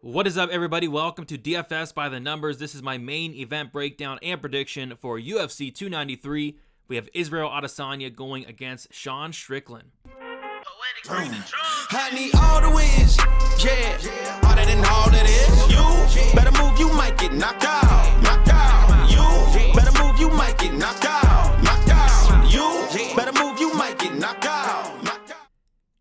What is up, everybody? Welcome to DFS by the Numbers. This is my main event breakdown and prediction for UFC 293. We have Israel Adesanya going against Sean Strickland. I need all the wins, yeah. Harder than all that is. You better move, you might get knocked out. Knocked out. You better move, you might get knocked out. Knocked out. You better move, you might get knocked out. Knocked out.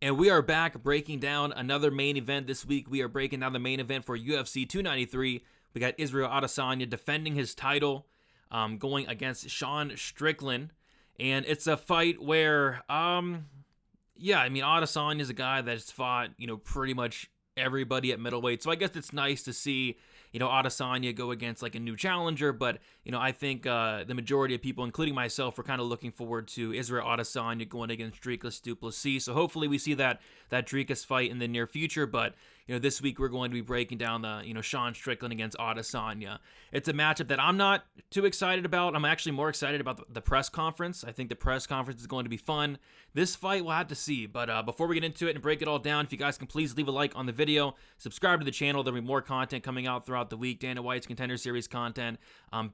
And we are back breaking down another main event this week. We are breaking down the main event for UFC 293. We got Israel Adesanya defending his title, going against Sean Strickland. And it's a fight where, Adesanya is a guy that's fought, pretty much everybody at middleweight. So I guess it's nice to see, Adesanya go against like a new challenger. But, I think the majority of people, including myself, are kind of looking forward to Israel Adesanya going against Dricus du Plessis. So hopefully we see that Dricus fight in the near future. But, this week we're going to be breaking down the, Sean Strickland against Adesanya. It's a matchup that I'm not too excited about. I'm actually more excited about the press conference. I think the press conference is going to be fun. This fight we'll have to see. But before we get into it and break it all down, if you guys can please leave a like on the video, subscribe to the channel. There'll be more content coming out throughout the week. Dana White's Contender Series content,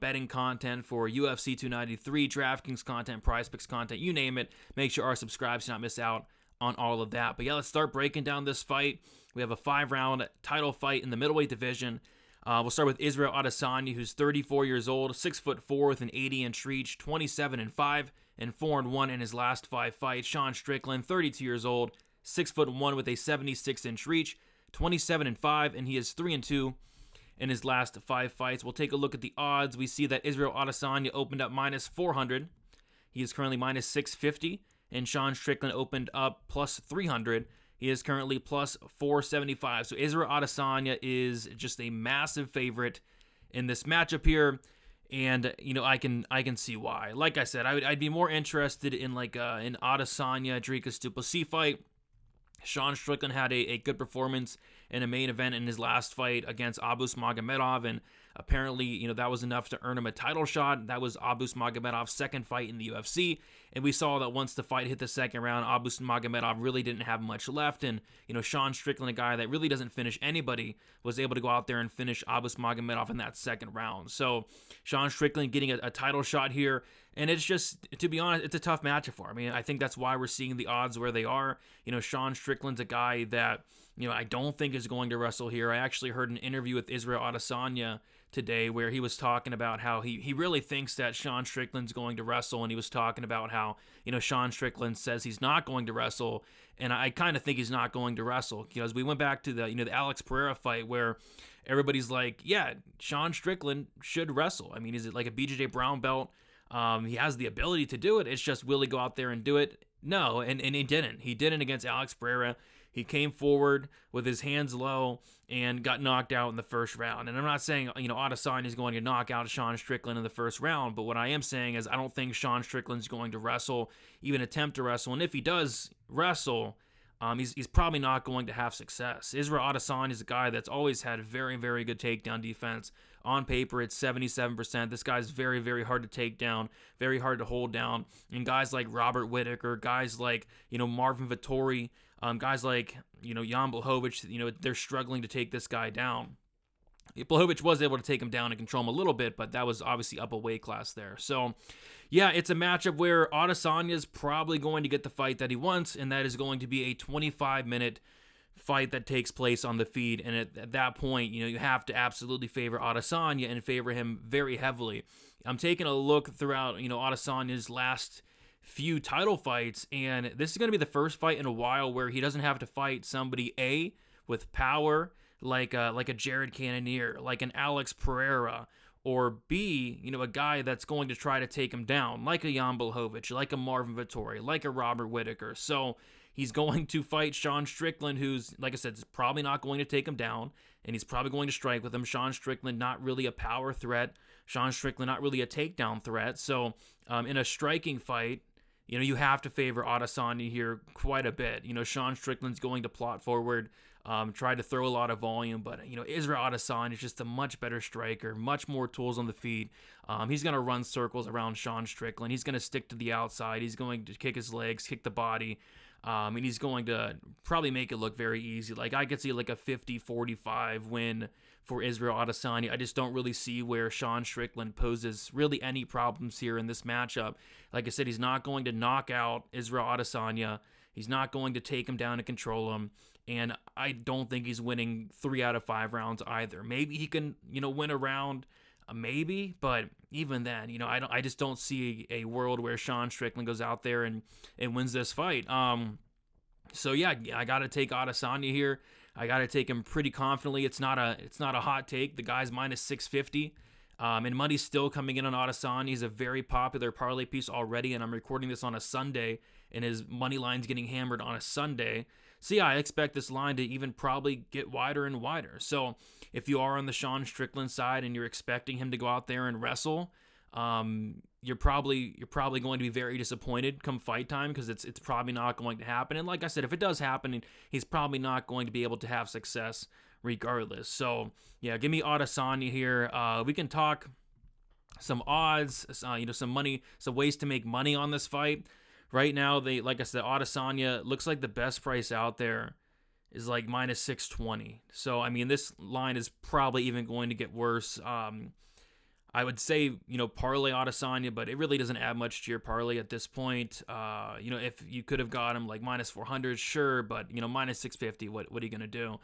betting content for UFC 293, DraftKings content, PrizePicks content, you name it. Make sure you are subscribed so you not miss out on all of that. But yeah, let's start breaking down this fight. We have a 5-round title fight in the middleweight division. We'll start with Israel Adesanya, who's 34 years old, 6'4" with an 80-inch reach, 27-5 and 4-1 in his last 5 fights. Sean Strickland, 32 years old, 6'1" with a 76-inch reach, 27-5, and he is 3-2 in his last 5 fights. We'll take a look at the odds. We see that Israel Adesanya opened up minus 400. He is currently minus 650, and Sean Strickland opened up plus 300. He is currently plus 475. So Israel Adesanya is just a massive favorite in this matchup here. And, I can see why. Like I said, I'd be more interested in like an Adesanya Dricus du Plessis fight. Sean Strickland had a good performance in a main event in his last fight against Abus Magomedov, and apparently, that was enough to earn him a title shot. That was Abus Magomedov's second fight in the UFC, and we saw that once the fight hit the second round, Abus Magomedov really didn't have much left, and, Sean Strickland, a guy that really doesn't finish anybody, was able to go out there and finish Abus Magomedov in that second round. So Sean Strickland getting a title shot here, and it's just, to be honest, it's a tough matchup for him. I mean, I think that's why we're seeing the odds where they are. Sean Strickland's a guy that, I don't think is going to wrestle here. I actually heard an interview with Israel Adesanya today where he was talking about how he really thinks that Sean Strickland's going to wrestle, and he was talking about how, Sean Strickland says he's not going to wrestle, and I kind of think he's not going to wrestle, because we went back to the, the Alex Pereira fight where everybody's like, yeah, Sean Strickland should wrestle. I mean, is it like a BJJ brown belt? He has the ability to do it. It's just, will he go out there and do it? No, and he didn't. He didn't against Alex Pereira. He came forward with his hands low and got knocked out in the first round. And I'm not saying, Adesanya is going to knock out Sean Strickland in the first round, but what I am saying is I don't think Sean Strickland's going to wrestle, even attempt to wrestle. And if he does wrestle, he's probably not going to have success. Israel Adesanya is a guy that's always had very, very good takedown defense. On paper, it's 77%. This guy's very, very hard to take down, very hard to hold down. And guys like Robert Whittaker, guys like, Marvin Vettori, guys like, Jan Blachowicz, they're struggling to take this guy down. Blachowicz was able to take him down and control him a little bit, but that was obviously up a weight class there. So, yeah, it's a matchup where Adesanya is probably going to get the fight that he wants, and that is going to be a 25-minute fight that takes place on the feed. And at that point, you have to absolutely favor Adesanya and favor him very heavily. I'm taking a look throughout, Adesanya's last few title fights, and this is going to be the first fight in a while where he doesn't have to fight somebody A, with power, like a Jared Cannonier, like an Alex Pereira, or B, a guy that's going to try to take him down, like a Jan Blachowicz, like a Marvin Vettori, like a Robert Whittaker. So he's going to fight Sean Strickland, who's, like I said, is probably not going to take him down, and he's probably going to strike with him. Sean Strickland, not really a power threat. Sean Strickland, not really a takedown threat. So in a striking fight, you have to favor Adesanya here quite a bit. Sean Strickland's going to plot forward, try to throw a lot of volume, but, Israel Adesanya is just a much better striker, much more tools on the feet. He's going to run circles around Sean Strickland. He's going to stick to the outside. He's going to kick his legs, kick the body. And he's going to probably make it look very easy. Like, I could see like a 50-45 win for Israel Adesanya. I just don't really see where Sean Strickland poses really any problems here in this matchup. Like I said, he's not going to knock out Israel Adesanya. He's not going to take him down and control him. And I don't think he's winning 3 out of 5 rounds either. Maybe he can, win a round, maybe, but even then, I just don't see a world where Sean Strickland goes out there and wins this fight. So yeah, I got to take Adesanya here. I got to take him pretty confidently. It's not a hot take. The guy's minus 650. And money's still coming in on Adesanya. He's a very popular parlay piece already, and I'm recording this on a Sunday, and his money line's getting hammered on a Sunday. So yeah, I expect this line to even probably get wider and wider. So if you are on the Sean Strickland side and you're expecting him to go out there and wrestle, you're probably going to be very disappointed come fight time, because it's probably not going to happen. And like I said, if it does happen, he's probably not going to be able to have success regardless. So yeah, give me Adesanya here. We can talk some odds, some money, some ways to make money on this fight. Right now, like I said, Adesanya looks like the best price out there is like minus 620. So I mean, this line is probably even going to get worse. I would say, parlay Adesanya, but it really doesn't add much to your parlay at this point. If you could have got him like minus 400, sure, but, minus 650, what are you going to do?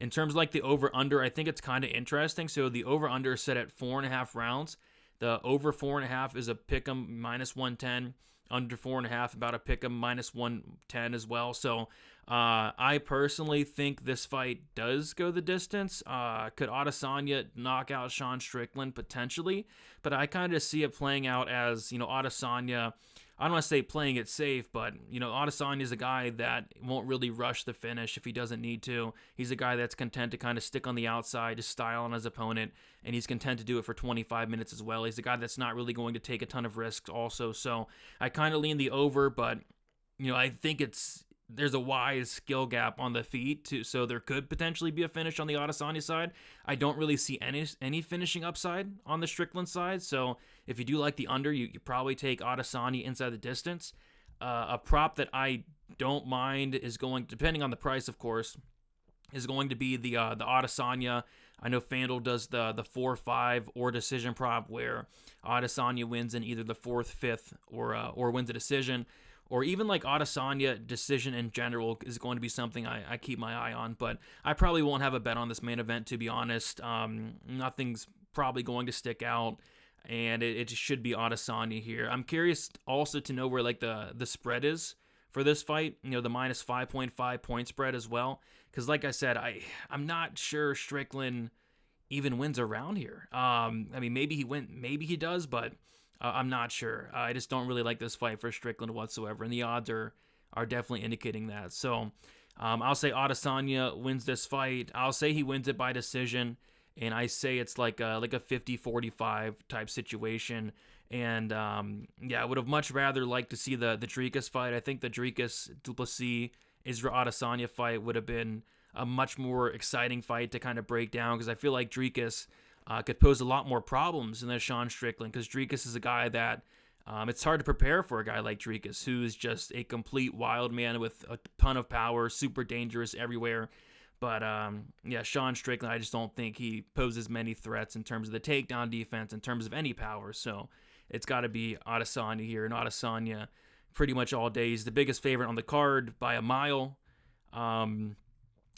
In terms of like the over-under, I think it's kind of interesting. So the over-under is set at 4.5 rounds. The over 4.5 is a pick'em minus 110. Under 4.5, about a pick'em minus 110 as well. So I personally think this fight does go the distance. Could Adesanya knock out Sean Strickland? Potentially. But I kind of see it playing out as, Adesanya, I don't want to say playing it safe, but, Adesanya is a guy that won't really rush the finish if he doesn't need to. He's a guy that's content to kind of stick on the outside, just style on his opponent, and he's content to do it for 25 minutes as well. He's a guy that's not really going to take a ton of risks also. So I kind of lean the over, but, I think there's a wide skill gap on the feet, so there could potentially be a finish on the Adesanya side. I don't really see any finishing upside on the Strickland side, so if you do like the under, you probably take Adesanya inside the distance. A prop that I don't mind is going, depending on the price, of course, is going to be the Adesanya. I know FanDuel does the 4-5 or decision prop where Adesanya wins in either the 4th, 5th, or wins a decision. Or even like Adesanya decision in general is going to be something I keep my eye on. But I probably won't have a bet on this main event, to be honest. Nothing's probably going to stick out, and it should be Adesanya here. I'm curious also to know where like the spread is for this fight. The minus 5.5 point spread as well. Because like I said, I'm not sure Strickland even wins a round here. Maybe he does, but I'm not sure. I just don't really like this fight for Strickland whatsoever, and the odds are definitely indicating that. So I'll say Adesanya wins this fight. I'll say he wins it by decision, and I say it's like a 50-45 type situation. And I would have much rather liked to see the Dricus fight. I think the Dricus Duplessis Israel Adesanya fight would have been a much more exciting fight to kind of break down, because I feel like Dricus could pose a lot more problems than Sean Strickland, because Dricus is a guy that it's hard to prepare for a guy like Dricus, who is just a complete wild man with a ton of power, super dangerous everywhere. But Sean Strickland, I just don't think he poses many threats in terms of the takedown defense, in terms of any power. So it's got to be Adesanya here, and Adesanya pretty much all day. He's the biggest favorite on the card by a mile, and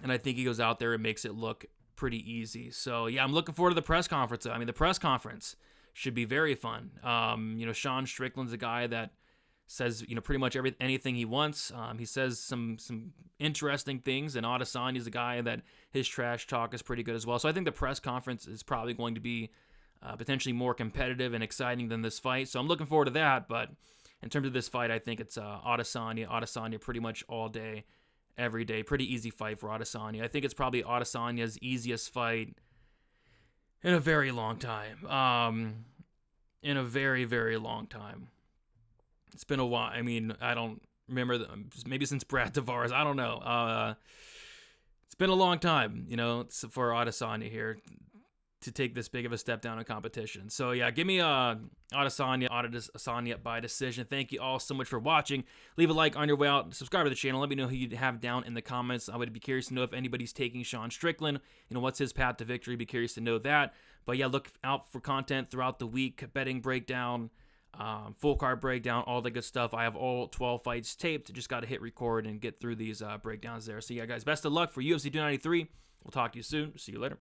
I think he goes out there and makes it look pretty easy. So yeah, I'm looking forward to the press conference. I mean, the press conference should be very fun. Sean Strickland's a guy that says, pretty much anything he wants. He says some interesting things, and Adesanya's a guy that his trash talk is pretty good as well. So I think the press conference is probably going to be potentially more competitive and exciting than this fight. So I'm looking forward to that. But in terms of this fight, I think it's Adesanya pretty much all day, every day. Pretty easy fight for Adesanya. I think it's probably Adesanya's easiest fight in a very long time. In a very, very long time. It's been a while. I mean, I don't remember, maybe since Brad Tavares. I don't know. It's been a long time, for Adesanya here. to take this big of a step down in competition. So yeah, give me Adesanya by decision. Thank you all so much for watching. Leave a like on your way out. Subscribe to the channel. Let me know who you have down in the comments. I would be curious to know if anybody's taking Sean Strickland. What's his path to victory? Be curious to know that. But yeah, look out for content throughout the week. Betting breakdown, full card breakdown, all the good stuff. I have all 12 fights taped. Just got to hit record and get through these breakdowns there. So yeah, guys, best of luck for UFC 293. We'll talk to you soon. See you later.